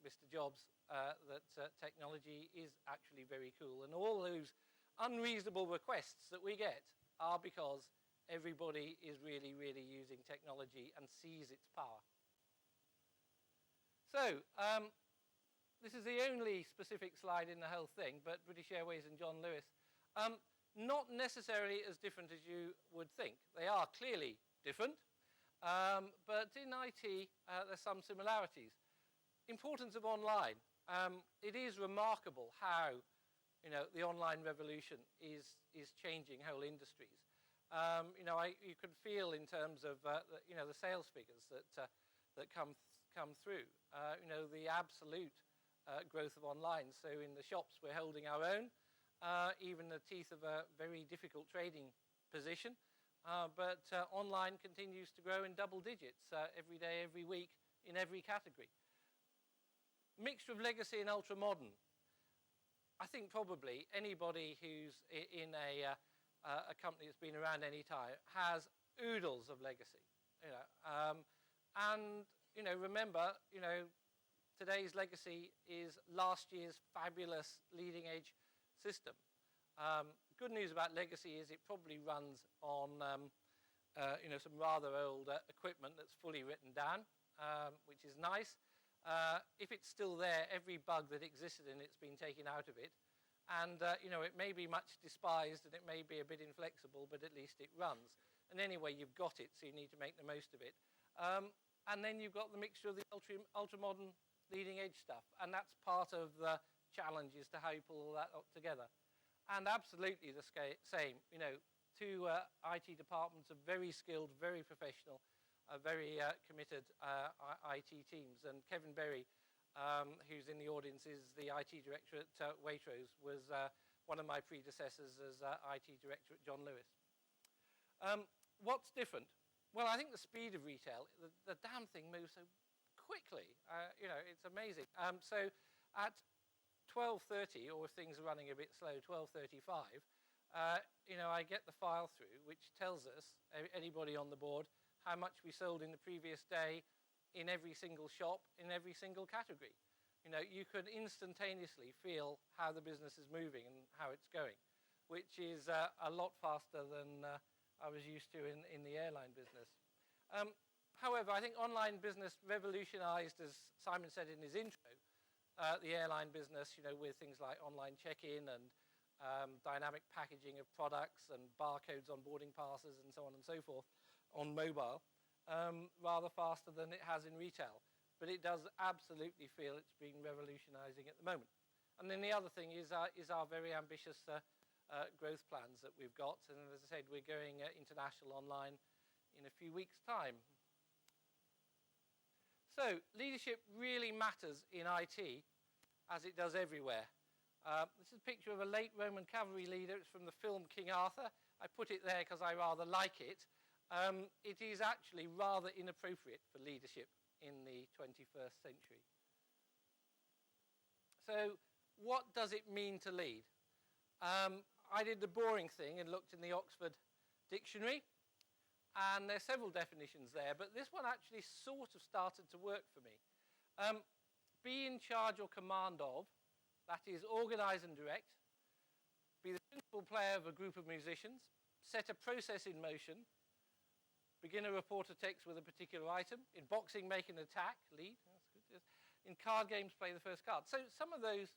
Mr. Jobs, that technology is actually very cool. And all those unreasonable requests that we get are because everybody is really, really using technology and sees its power. So, this is the only specific slide in the whole thing, but British Airways and John Lewis, not necessarily as different as you would think. They are clearly different, but in IT, there's some similarities. Importance of online. It is remarkable how, you know, the online revolution is changing whole industries. You know, you can feel in terms of you know, the sales figures that come through. You know, the absolute growth of online. So in the shops, we're holding our own, even in the teeth of a very difficult trading position. But online continues to grow in double digits every day, every week, in every category. Mixture of legacy and ultra modern. I think probably anybody who's in a company that's been around any time has oodles of legacy. You know, and you know, remember, you know, today's legacy is last year's fabulous leading edge system. Good news about legacy is it probably runs on you know, some rather old equipment that's fully written down, which is nice. If it's still there, every bug that existed in it's been taken out of it. And it may be much despised and it may be a bit inflexible, but at least it runs. And anyway, you've got it, so you need to make the most of it. And then you've got the mixture of the ultra-modern leading edge stuff. And that's part of the challenge, is to how you pull all that up together. And absolutely the same. Two IT departments are very skilled, very professional, very committed IT teams. And Kevin Berry, who's in the audience, is the IT director at Waitrose, was one of my predecessors as IT director at John Lewis. What's different? Well, I think the speed of retail, the damn thing moves so quickly. It's amazing. So at 12:30, or if things are running a bit slow, 12:35, I get the file through, which tells us, anybody on the board, how much we sold in the previous day in every single shop, in every single category. You can instantaneously feel how the business is moving and how it's going, which is a lot faster than I was used to in the airline business. However, I think online business revolutionized, as Simon said in his intro, the airline business, with things like online check-in and dynamic packaging of products and barcodes on boarding passes and so on and so forth on mobile, rather faster than it has in retail. But it does absolutely feel it's been revolutionizing at the moment. And then the other thing is our very ambitious growth plans that we've got. And as I said, we're going international online in a few weeks' time. So leadership really matters in IT, as it does everywhere. This is a picture of a late Roman cavalry leader. It's from the film King Arthur. I put it there because I rather like it. It is actually rather inappropriate for leadership in the 21st century. So what does it mean to lead? I did the boring thing and looked in the Oxford Dictionary, and there's several definitions there, but this one actually sort of started to work for me. Be in charge or command of, that is, organize and direct, be the principal player of a group of musicians, set a process in motion, begin a report of text with a particular item, in boxing, make an attack, lead, that's good. In card games, play the first card. So some of those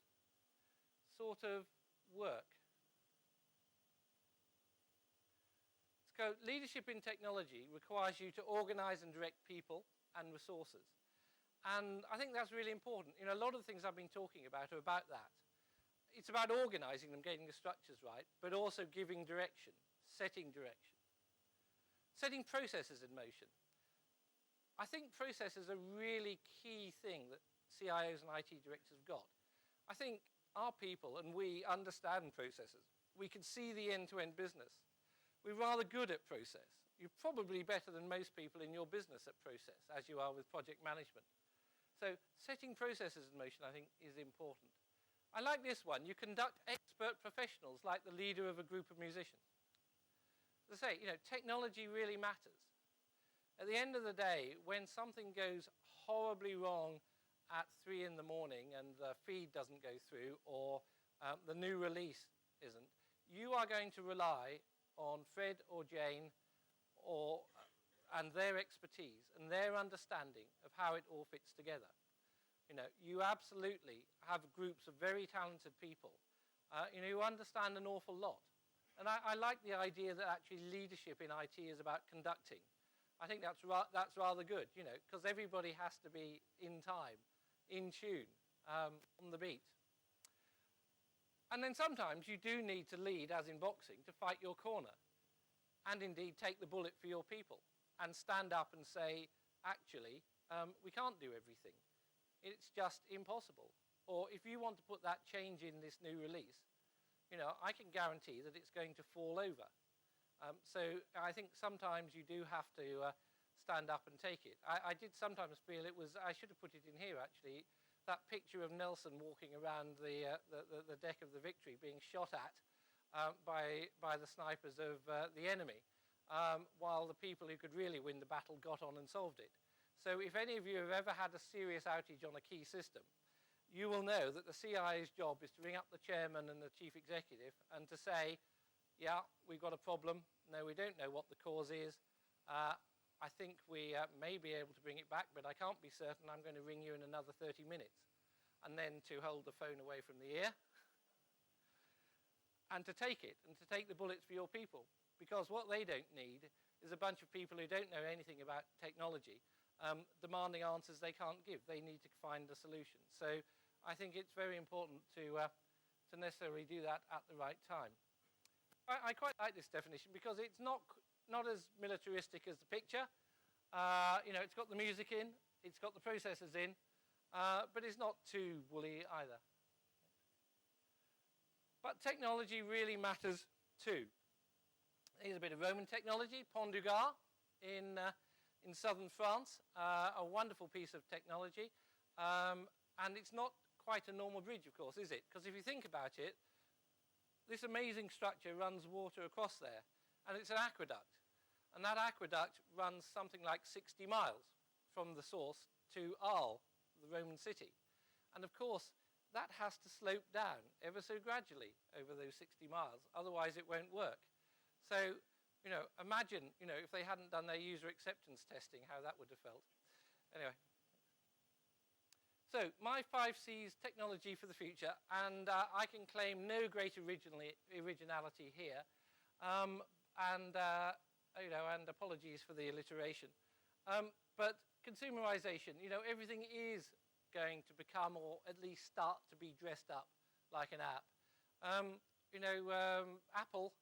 sort of work. So leadership in technology requires you to organize and direct people and resources. And I think that's really important. A lot of the things I've been talking about are about that. It's about organizing them, getting the structures right, but also giving direction, setting direction. Setting processes in motion. I think processes are a really key thing that CIOs and IT directors have got. I think our people and we understand processes. We can see the end-to-end business. We're rather good at process. You're probably better than most people in your business at process, as you are with project management. So setting processes in motion, I think, is important. I like this one. You conduct expert professionals like the leader of a group of musicians. As I say, technology really matters. At the end of the day, when something goes horribly wrong at 3 in the morning and the feed doesn't go through or the new release isn't, you are going to rely on Fred or Jane and their expertise and their understanding of how it all fits together. You absolutely have groups of very talented people who understand an awful lot. And I like the idea that actually leadership in IT is about conducting. I think that's rather good, because everybody has to be in time, in tune, on the beat. And then sometimes you do need to lead, as in boxing, to fight your corner and indeed take the bullet for your people and stand up and say, actually, we can't do everything. It's just impossible. Or if you want to put that change in this new release, I can guarantee that it's going to fall over. So I think sometimes you do have to stand up and take it. I did sometimes feel I should have put it in here actually, that picture of Nelson walking around the deck of the Victory being shot at by the snipers of the enemy, while the people who could really win the battle got on and solved it. So if any of you have ever had a serious outage on a key system, you will know that the CIO's job is to ring up the chairman and the chief executive and to say, yeah, we've got a problem. No, we don't know what the cause is. I think we may be able to bring it back, but I can't be certain. I'm going to ring you in another 30 minutes. And then to hold the phone away from the ear and to take it and to take the bullets for your people. Because what they don't need is a bunch of people who don't know anything about technology demanding answers they can't give. They need to find a solution. So I think it's very important to necessarily do that at the right time. I quite like this definition because it's not as militaristic as the picture. It's got the music in, it's got the processors in, but it's not too woolly either. But technology really matters too. Here's a bit of Roman technology, Pont du Gard in southern France, a wonderful piece of technology. And it's not quite a normal bridge, of course, is it? Because if you think about it, this amazing structure runs water across there, and it's an aqueduct. And that aqueduct runs something like 60 miles from the source to Arles, the Roman city. And of course, that has to slope down ever so gradually over those 60 miles, otherwise it won't work. So, imagine, if they hadn't done their user acceptance testing, how that would have felt. Anyway. So, my 5 C's, technology for the future, and I can claim no great originality here, and apologies for the alliteration. But consumerization, everything is going to become, or at least start to be dressed up like an app. Apple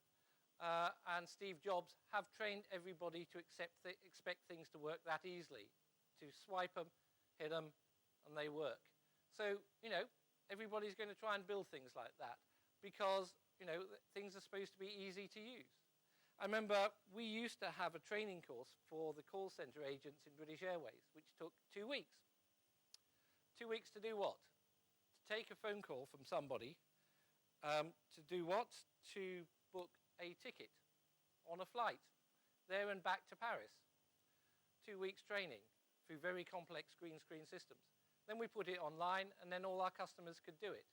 and Steve Jobs have trained everybody to expect things to work that easily, to swipe them, hit them, and they work. So, everybody's going to try and build things like that because, things are supposed to be easy to use. I remember we used to have a training course for the call center agents in British Airways, which took 2 weeks. 2 weeks to do what? To take a phone call from somebody. To do what? To book a ticket on a flight there and back to Paris. 2 weeks training through very complex green screen systems. Then we put it online, and then all our customers could do it.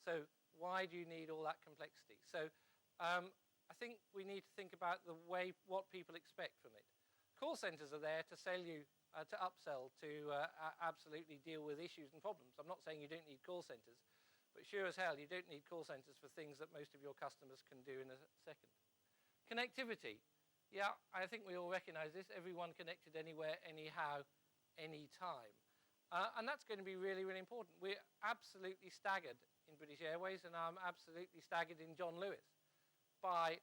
So why do you need all that complexity? So I think we need to think about what people expect from it. Call centers are there to sell you, to upsell, to absolutely deal with issues and problems. I'm not saying you don't need call centers, but sure as hell, you don't need call centers for things that most of your customers can do in a second. Connectivity. Yeah, I think we all recognize this. Everyone connected anywhere, anyhow, anytime. And that's going to be really, really important. We're absolutely staggered in British Airways, and I'm absolutely staggered in John Lewis by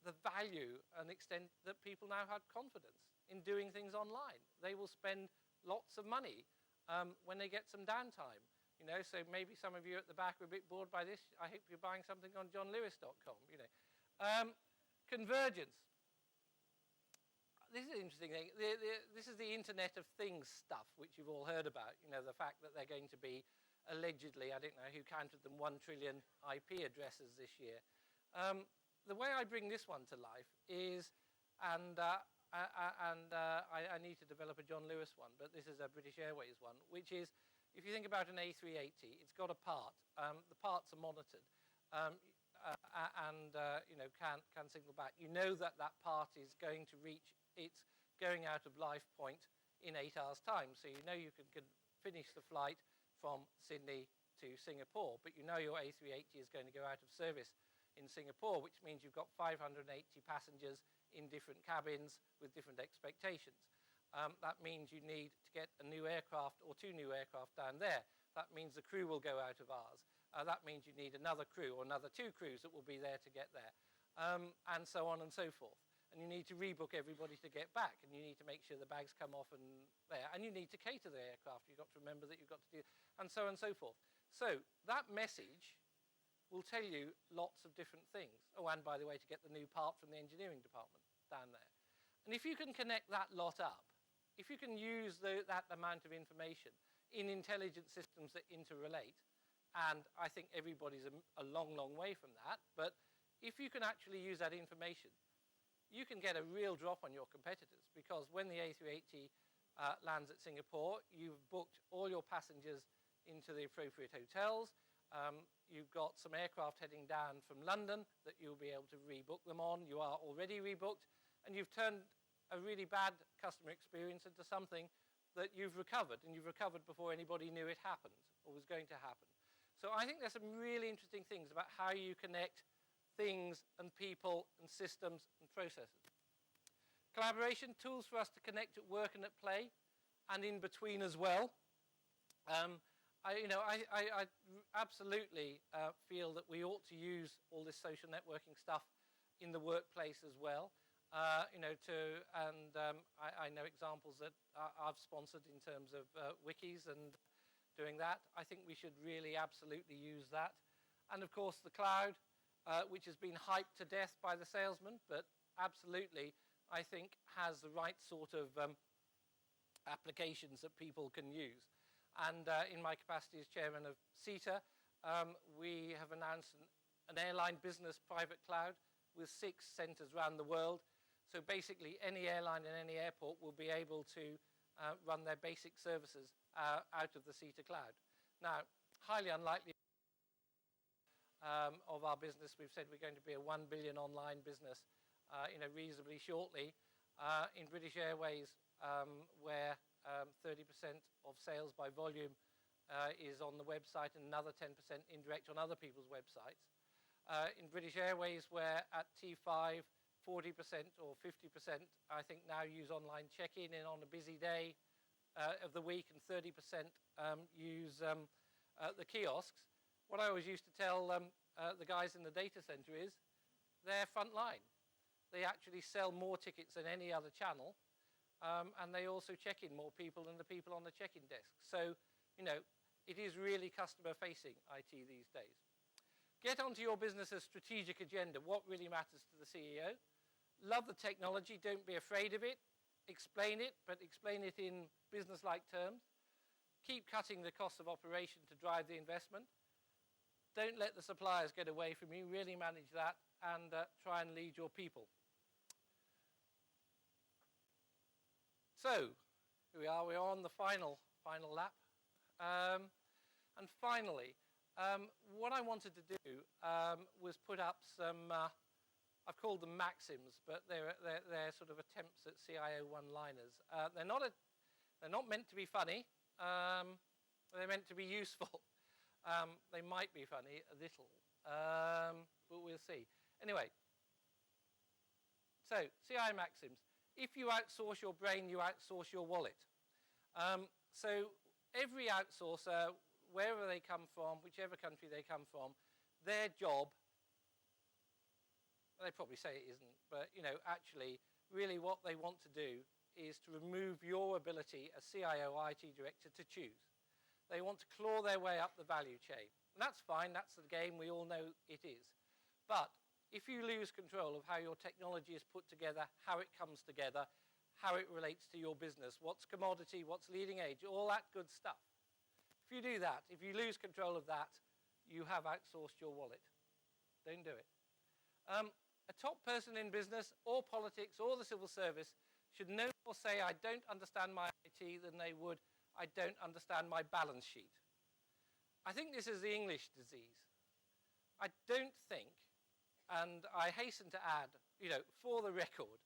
the value and extent that people now have confidence in doing things online. They will spend lots of money when they get some downtime. So maybe some of you at the back are a bit bored by this. I hope you're buying something on johnlewis.com. Convergence. This is an interesting thing. This is the Internet of Things stuff, which you've all heard about. The fact that they're going to be allegedly, I don't know who counted them, 1 trillion IP addresses this year. The way I bring this one to life is, I need to develop a John Lewis one, but this is a British Airways one, which is, if you think about an A380, it's got a part. The parts are monitored. Can signal back. You know that part is going to reach its going out of life point in 8 hours' time. So you know you can finish the flight from Sydney to Singapore, but you know your A380 is going to go out of service in Singapore, which means you've got 580 passengers in different cabins with different expectations. That means you need to get a new aircraft or 2 new aircraft down there. That means the crew will go out of ours. That means you need another crew or another 2 crews that will be there to get there, and so on and so forth. And you need to rebook everybody to get back, and you need to make sure the bags come off and there, and you need to cater the aircraft. You've got to remember that you've got to do, and so on and so forth. So that message will tell you lots of different things. Oh, and by the way, to get the new part from the engineering department down there. And if you can connect that lot up, if you can use that amount of information in intelligent systems that interrelate, and I think everybody's a long, long way from that, but if you can actually use that information, you can get a real drop on your competitors, because when the A380 lands at Singapore, you've booked all your passengers into the appropriate hotels. You've got some aircraft heading down from London that you'll be able to rebook them on. You are already rebooked, and you've turned a really bad customer experience into something that you've recovered, and you've recovered before anybody knew it happened or was going to happen. So I think there's some really interesting things about how you connect things and people and systems and processes. Collaboration, tools for us to connect at work and at play and in between as well. I absolutely feel that we ought to use all this social networking stuff in the workplace as well. I know examples that I've sponsored in terms of wikis and doing that. I think we should really absolutely use that. And of course the cloud, which has been hyped to death by the salesman, but absolutely I think has the right sort of applications that people can use. And in my capacity as chairman of CETA, we have announced an airline business private cloud with 6 centers around the world. So basically any airline in any airport will be able to run their basic services out of the CETA cloud. Now, highly unlikely of our business, we've said we're going to be a 1 billion online business reasonably shortly. In British Airways, where 30% of sales by volume is on the website and another 10% indirect on other people's websites. In British Airways, where at T5, 40% or 50%, I think now use online check-in and on a busy day of the week, and 30% use the kiosks. What I always used to tell the guys in the data center is they're frontline. They actually sell more tickets than any other channel, and they also check in more people than the people on the check-in desk. So, it is really customer-facing IT these days. Get onto your business's strategic agenda. What really matters to the CEO? Love the technology. Don't be afraid of it. Explain it, but explain it in business-like terms. Keep cutting the cost of operation to drive the investment. Don't let the suppliers get away from you. Really manage that, and try and lead your people. So, here we are. We're on the final lap. And finally, what I wanted to do was put up some, I've called them maxims, but they're sort of attempts at CIO one-liners. They're not meant to be funny. They're meant to be useful. They might be funny a little, but we'll see. Anyway, so CIO maxims. If you outsource your brain, you outsource your wallet. So every outsourcer, wherever they come from, whichever country they come from, their job, they probably say it isn't, but actually really what they want to do is to remove your ability as CIO IT director to choose. They want to claw their way up the value chain. And that's fine, that's the game, we all know it is. But if you lose control of how your technology is put together, how it comes together, how it relates to your business, what's commodity, what's leading edge, all that good stuff. If you do that, if you lose control of that, you have outsourced your wallet. Don't do it. A top person in business or politics or the civil service should no more say, I don't understand my IT, than they would, I don't understand my balance sheet. I think this is the English disease. I don't think, and I hasten to add, for the record,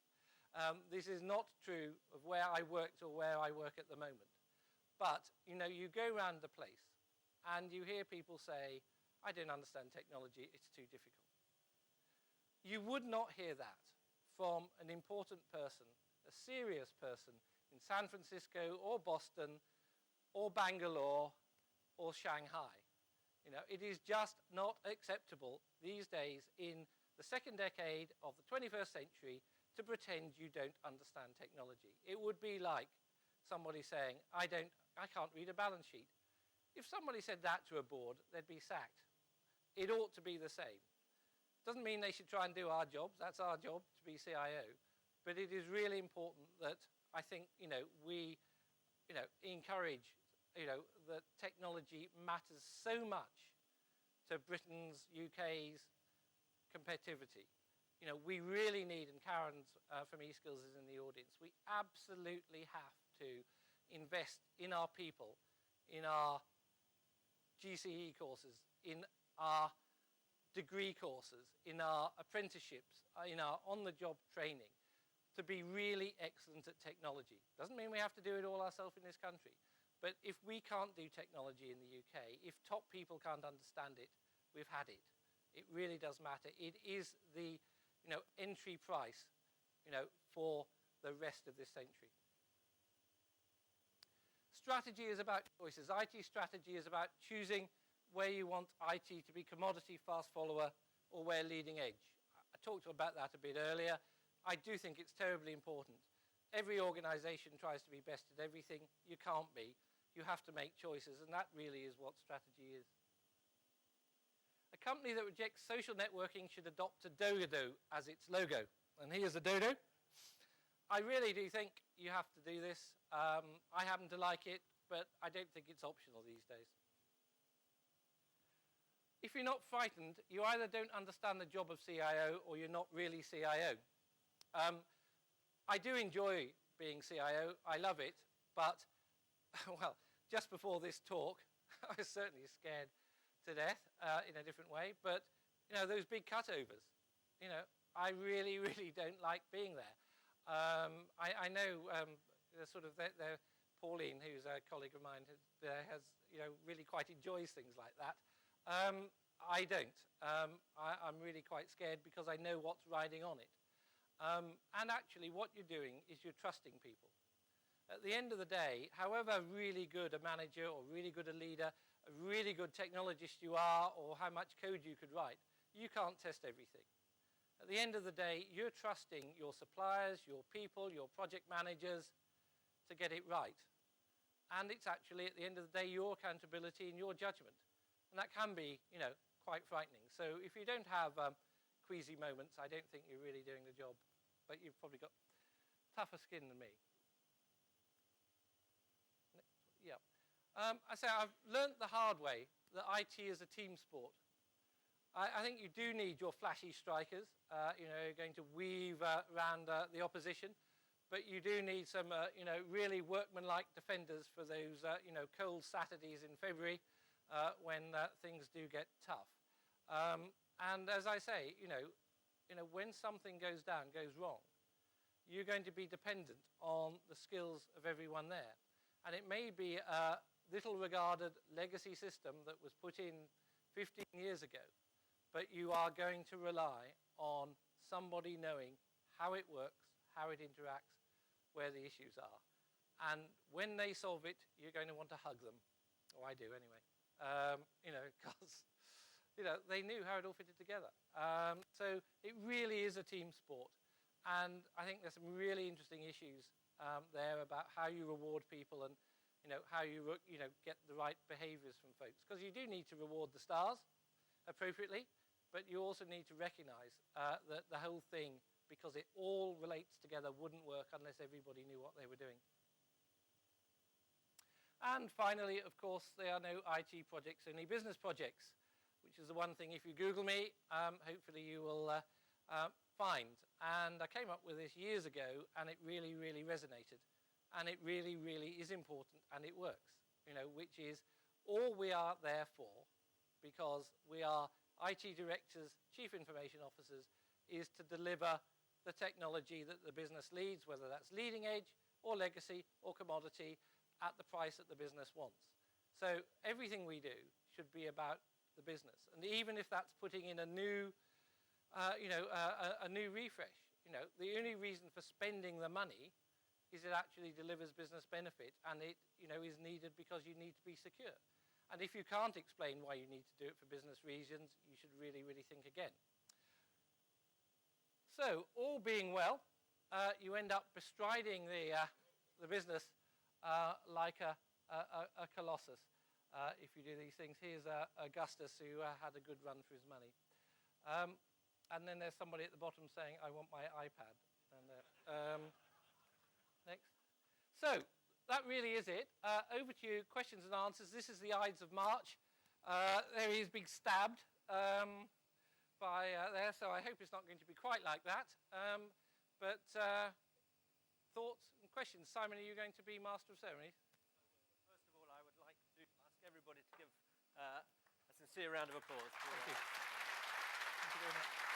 this is not true of where I worked or where I work at the moment. But, you go around the place and you hear people say, I don't understand technology, it's too difficult. You would not hear that from an important person, a serious person in San Francisco or Boston or Bangalore or Shanghai. It is just not acceptable these days in the second decade of the 21st century to pretend you don't understand technology. It would be like somebody saying, I can't read a balance sheet. If somebody said that to a board, they'd be sacked. It ought to be the same. Doesn't mean they should try and do our jobs. That's our job, to be CIO. But it is really important that I think, we, encourage, that technology matters so much to Britain's, UK's competitivity. We really need, and Karen's from eSkills is in the audience, we absolutely have to invest in our people, in our GCE courses, in our degree courses, in our apprenticeships, in our on-the-job training. to be really excellent at technology. Doesn't mean we have to do it all ourselves in this country. But if we can't do technology in the UK, if top people can't understand it, we've had it. It really does matter. It is the entry price for the rest of this century. Strategy is about choices. IT strategy is about choosing where you want IT to be commodity, fast follower, or where leading edge. I talked about that a bit earlier. I do think it's terribly important. Every organization tries to be best at everything. You can't be. You have to make choices, and that really is what strategy is. A company that rejects social networking should adopt a dodo as its logo. And here's a dodo. I really do think you have to do this. I happen to like it, but I don't think it's optional these days. If you're not frightened, you either don't understand the job of CIO or you're not really CIO. I do enjoy being CIO. I love it. But, well, just before this talk, I was certainly scared to death in a different way. But, those big cutovers, I really, really don't like being there. I know Pauline, who's a colleague of mine, has really quite enjoys things like that. I don't. I'm really quite scared because I know what's riding on it. And actually, what you're doing is you're trusting people. At the end of the day, however really good a manager or really good a leader, a really good technologist you are, or how much code you could write, you can't test everything. At the end of the day, you're trusting your suppliers, your people, your project managers to get it right. And it's actually, at the end of the day, your accountability and your judgment. And that can be, quite frightening. So if you don't have queasy moments, I don't think you're really doing the job. But you've probably got tougher skin than me. Yeah. I've learnt the hard way that IT is a team sport. I think you do need your flashy strikers, going to weave around the opposition. But you do need some, really workmanlike defenders for those, cold Saturdays in February when things do get tough. And as I say, when something goes wrong, you're going to be dependent on the skills of everyone there. And it may be a little regarded legacy system that was put in 15 years ago, but you are going to rely on somebody knowing how it works, how it interacts, where the issues are. And when they solve it, you're going to want to hug them. Oh, I do anyway. Because, they knew how it all fitted together. So it really is a team sport. And I think there's some really interesting issues there about how you reward people and, how you get the right behaviors from folks. Because you do need to reward the stars appropriately, but you also need to recognize that the whole thing, because it all relates together, wouldn't work unless everybody knew what they were doing. And finally, of course, there are no IT projects, only business projects, which is the one thing, if you Google me, hopefully you will find. And I came up with this years ago, and it really, really resonated. And it really, really is important, and it works, which is all we are there for, because we are IT directors, chief information officers, is to deliver the technology that the business needs, whether that's leading edge or legacy or commodity, at the price that the business wants. So everything we do should be about the business. And even if that's putting in a new, a new refresh, the only reason for spending the money is it actually delivers business benefit, and it, is needed because you need to be secure. And if you can't explain why you need to do it for business reasons, you should really, really think again. So, all being well, you end up bestriding the business like a colossus if you do these things. Here's Augustus, who had a good run for his money. And then there's somebody at the bottom saying, I want my iPad. And, next. So, that really is it. Over to you, questions and answers. This is the Ides of March. There he is being stabbed by there, so I hope it's not going to be quite like that. But thoughts and questions? Simon, are you going to be Master of Ceremonies? First of all, I would like to ask everybody to give a sincere round of applause. Thank you. Thank you very much.